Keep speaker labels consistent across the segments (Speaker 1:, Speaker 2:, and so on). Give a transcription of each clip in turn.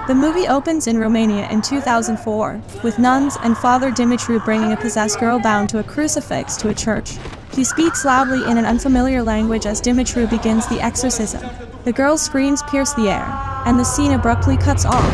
Speaker 1: The movie opens in Romania in 2004, with nuns and Father Dumitru bringing a possessed girl bound to a crucifix to a church. She speaks loudly in an unfamiliar language as Dumitru begins the exorcism. The girl's screams pierce the air, and the scene abruptly cuts off.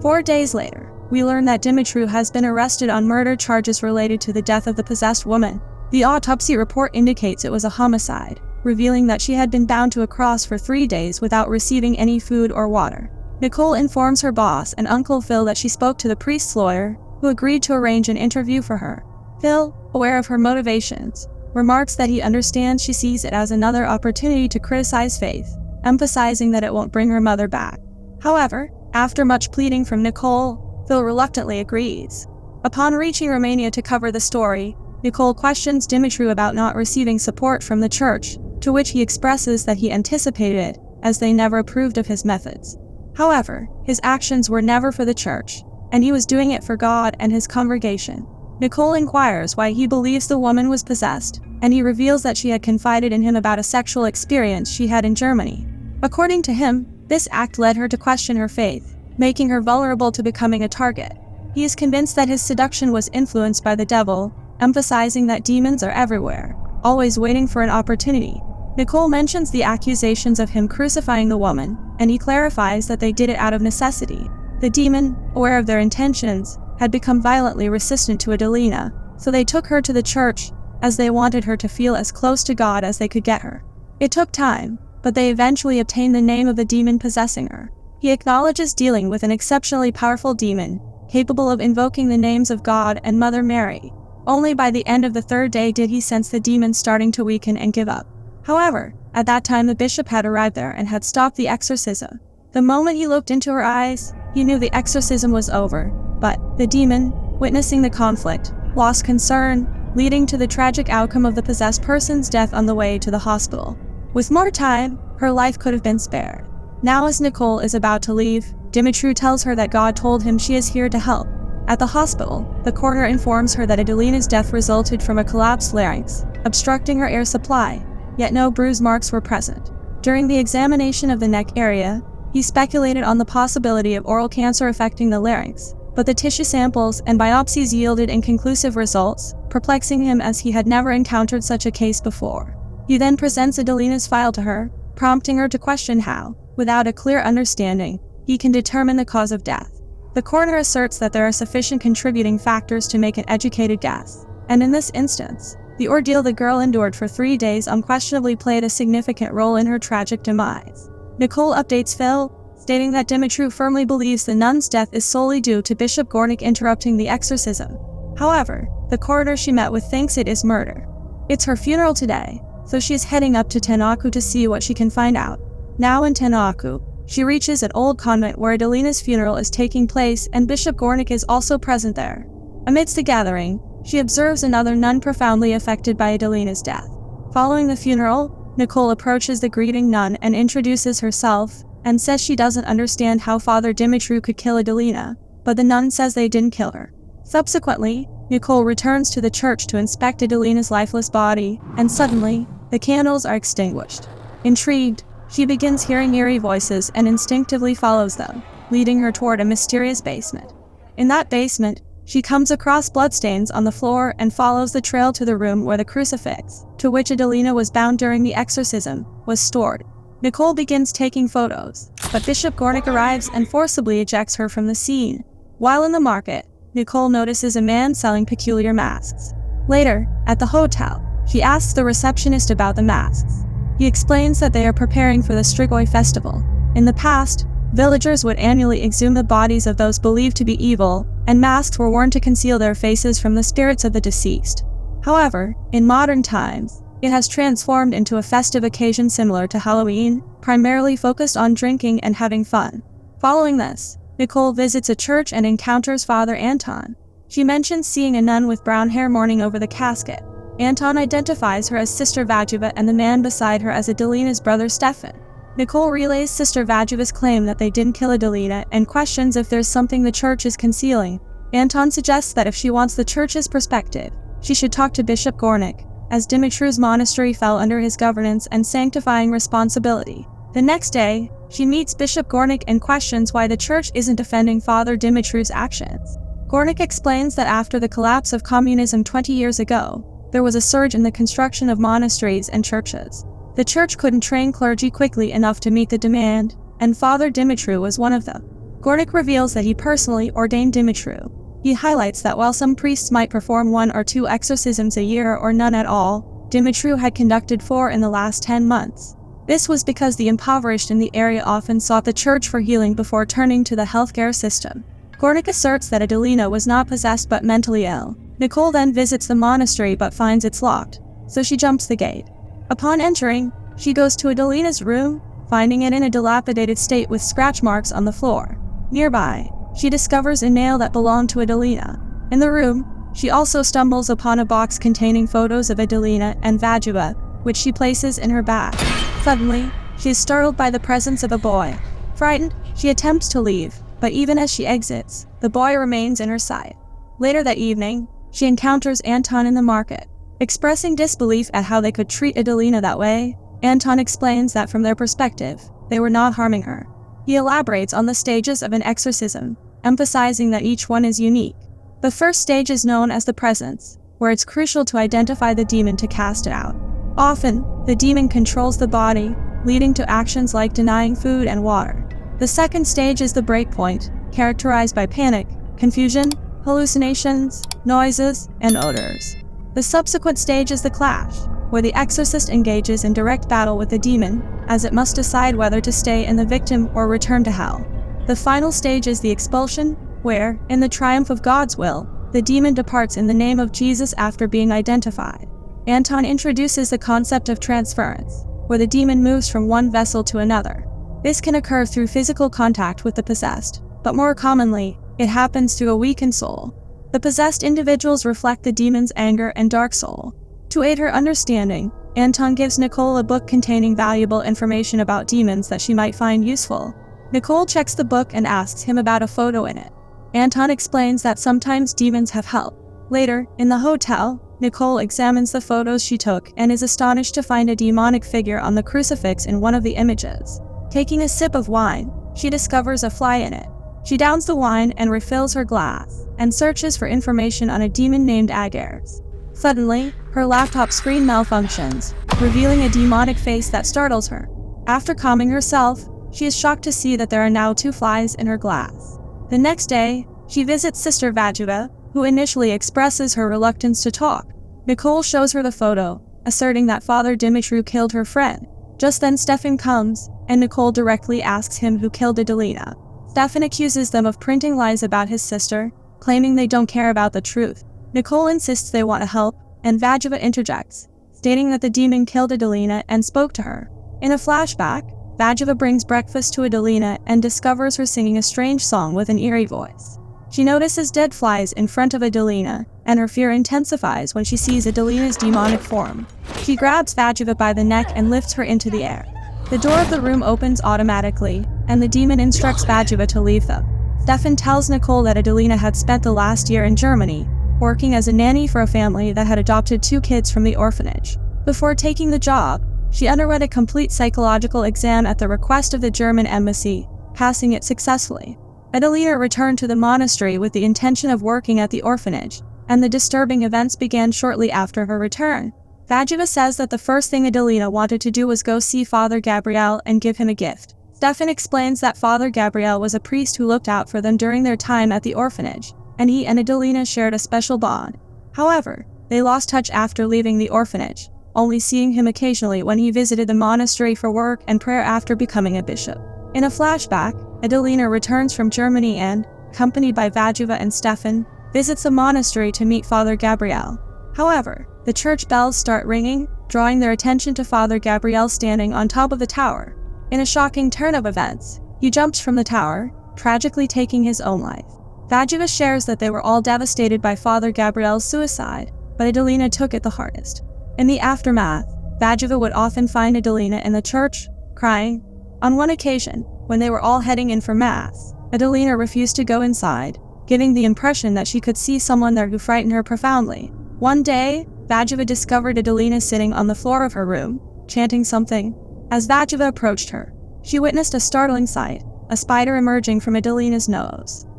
Speaker 1: 4 days later, we learn that Dumitru has been arrested on murder charges related to the death of the possessed woman. The autopsy report indicates it was a homicide, revealing that she had been bound to a cross for 3 days without receiving any food or water. Nicole informs her boss and Uncle Phil that she spoke to the priest's lawyer, who agreed to arrange an interview for her. Phil, aware of her motivations, remarks that he understands she sees it as another opportunity to criticize faith, emphasizing that it won't bring her mother back. However, after much pleading from Nicole, Phil reluctantly agrees. Upon reaching Romania to cover the story, Nicole questions Dumitru about not receiving support from the church, to which he expresses that he anticipated it, as they never approved of his methods. However, his actions were never for the church, and he was doing it for God and his congregation. Nicole inquires why he believes the woman was possessed, and he reveals that she had confided in him about a sexual experience she had in Germany. According to him, this act led her to question her faith, making her vulnerable to becoming a target. He is convinced that his seduction was influenced by the devil, emphasizing that demons are everywhere, always waiting for an opportunity. Nicole mentions the accusations of him crucifying the woman, and he clarifies that they did it out of necessity. The demon, aware of their intentions, had become violently resistant to Adelina, so they took her to the church, as they wanted her to feel as close to God as they could get her. It took time, but they eventually obtained the name of the demon possessing her. He acknowledges dealing with an exceptionally powerful demon, capable of invoking the names of God and Mother Mary. Only by the end of the 3rd day did he sense the demon starting to weaken and give up. However, at that time the bishop had arrived there and had stopped the exorcism. The moment he looked into her eyes, he knew the exorcism was over, but the demon, witnessing the conflict, lost concern, leading to the tragic outcome of the possessed person's death on the way to the hospital. With more time, her life could have been spared. Now as Nicole is about to leave, Dumitru tells her that God told him she is here to help. At the hospital, the coroner informs her that Adelina's death resulted from a collapsed larynx, obstructing her air supply, yet no bruise marks were present. During the examination of the neck area, he speculated on the possibility of oral cancer affecting the larynx, but the tissue samples and biopsies yielded inconclusive results, perplexing him as he had never encountered such a case before. He then presents Adelina's file to her, prompting her to question how, without a clear understanding, he can determine the cause of death. The coroner asserts that there are sufficient contributing factors to make an educated guess, and in this instance, the ordeal the girl endured for 3 days unquestionably played a significant role in her tragic demise. Nicole updates Phil, stating that Dumitru firmly believes the nun's death is solely due to Bishop Gornik interrupting the exorcism. However, the coroner she met with thinks it is murder. It's her funeral today, so she is heading up to Tănăcu to see what she can find out. Now in Tănăcu, she reaches an old convent where Adelina's funeral is taking place and Bishop Gornik is also present there. Amidst the gathering, she observes another nun profoundly affected by Adelina's death. Following the funeral, Nicole approaches the grieving nun and introduces herself, and says she doesn't understand how Father Dumitru could kill Adelina, but the nun says they didn't kill her. Subsequently, Nicole returns to the church to inspect Adelina's lifeless body, and suddenly, the candles are extinguished. Intrigued, she begins hearing eerie voices and instinctively follows them, leading her toward a mysterious basement. In that basement, she comes across bloodstains on the floor and follows the trail to the room where the crucifix, to which Adelina was bound during the exorcism, was stored. Nicole begins taking photos, but Bishop Gornik arrives and forcibly ejects her from the scene. While in the market, Nicole notices a man selling peculiar masks. Later, at the hotel, she asks the receptionist about the masks. He explains that they are preparing for the Strigoi festival. In the past, villagers would annually exhume the bodies of those believed to be evil, and masks were worn to conceal their faces from the spirits of the deceased. However, in modern times, it has transformed into a festive occasion similar to Halloween, primarily focused on drinking and having fun. Following this, Nicole visits a church and encounters Father Anton. She mentions seeing a nun with brown hair mourning over the casket. Anton identifies her as Sister Vajuva and the man beside her as Adelina's brother Stefan. Nicole relays Sister Vajuva's claim that they didn't kill Adelina and questions if there's something the church is concealing. Anton suggests that if she wants the church's perspective, she should talk to Bishop Gornik, as Dumitriu's monastery fell under his governance and sanctifying responsibility. The next day, she meets Bishop Gornik and questions why the church isn't defending Father Dumitriu's actions. Gornik explains that after the collapse of communism 20 years ago, there was a surge in the construction of monasteries and churches. The church couldn't train clergy quickly enough to meet the demand, and Father Dumitriu was one of them. Gornik reveals that he personally ordained Dumitriu. He highlights that while some priests might perform 1 or 2 exorcisms a year or none at all, Dumitriu had conducted 4 in the last 10 months. This was because the impoverished in the area often sought the church for healing before turning to the healthcare system. Gornik asserts that Adelina was not possessed but mentally ill. Nicole then visits the monastery but finds it's locked, so she jumps the gate. Upon entering, she goes to Adelina's room, finding it in a dilapidated state with scratch marks on the floor. Nearby, she discovers a nail that belonged to Adelina. In the room, she also stumbles upon a box containing photos of Adelina and Vajuva, which she places in her bag. Suddenly, she is startled by the presence of a boy. Frightened, she attempts to leave, but even as she exits, the boy remains in her sight. Later that evening, she encounters Anton in the market. Expressing disbelief at how they could treat Adelina that way, Anton explains that from their perspective, they were not harming her. He elaborates on the stages of an exorcism, emphasizing that each one is unique. The first stage is known as the presence, where it's crucial to identify the demon to cast it out. Often, the demon controls the body, leading to actions like denying food and water. The second stage is the breakpoint, characterized by panic, confusion, hallucinations, noises, and odors. The subsequent stage is the clash, where the exorcist engages in direct battle with the demon, as it must decide whether to stay in the victim or return to hell. The final stage is the expulsion, where, in the triumph of God's will, the demon departs in the name of Jesus after being identified. Anton introduces the concept of transference, where the demon moves from one vessel to another. This can occur through physical contact with the possessed, but more commonly, it happens through a weakened soul. The possessed individuals reflect the demon's anger and dark soul. To aid her understanding, Anton gives Nicole a book containing valuable information about demons that she might find useful. Nicole checks the book and asks him about a photo in it. Anton explains that sometimes demons have help. Later, in the hotel, Nicole examines the photos she took and is astonished to find a demonic figure on the crucifix in one of the images. Taking a sip of wine, she discovers a fly in it. She downs the wine and refills her glass, and searches for information on a demon named Agares. Suddenly, her laptop screen malfunctions, revealing a demonic face that startles her. After calming herself, she is shocked to see that there are now 2 flies in her glass. The next day, she visits Sister Vajuva, who initially expresses her reluctance to talk. Nicole shows her the photo, asserting that Father Dumitriu killed her friend. Just then Stefan comes, and Nicole directly asks him who killed Adelina. Stefan accuses them of printing lies about his sister, claiming they don't care about the truth. Nicole insists they want to help, and Vajuva interjects, stating that the demon killed Adelina and spoke to her. In a flashback, Vajuva brings breakfast to Adelina and discovers her singing a strange song with an eerie voice. She notices dead flies in front of Adelina, and her fear intensifies when she sees Adelina's demonic form. She grabs Vajuva by the neck and lifts her into the air. The door of the room opens automatically, and the demon instructs Vajuva to leave them. Stefan tells Nicole that Adelina had spent the last year in Germany, working as a nanny for a family that had adopted 2 kids from the orphanage. Before taking the job, she underwent a complete psychological exam at the request of the German embassy, passing it successfully. Adelina returned to the monastery with the intention of working at the orphanage, and the disturbing events began shortly after her return. Vajuva says that the first thing Adelina wanted to do was go see Father Gabriel and give him a gift. Stefan explains that Father Gabriel was a priest who looked out for them during their time at the orphanage, and he and Adelina shared a special bond. However, they lost touch after leaving the orphanage, only seeing him occasionally when he visited the monastery for work and prayer after becoming a bishop. In a flashback, Adelina returns from Germany and, accompanied by Vajuva and Stefan, visits the monastery to meet Father Gabriel. However, the church bells start ringing, drawing their attention to Father Gabriel standing on top of the tower. In a shocking turn of events, he jumps from the tower, tragically taking his own life. Vajuva shares that they were all devastated by Father Gabriel's suicide, but Adelina took it the hardest. In the aftermath, Vajuva would often find Adelina in the church, crying. On one occasion, when they were all heading in for Mass, Adelina refused to go inside, giving the impression that she could see someone there who frightened her profoundly. One day, Vajova discovered Adelina sitting on the floor of her room, chanting something. As Vajova approached her, she witnessed a startling sight, a spider emerging from Adelina's nose.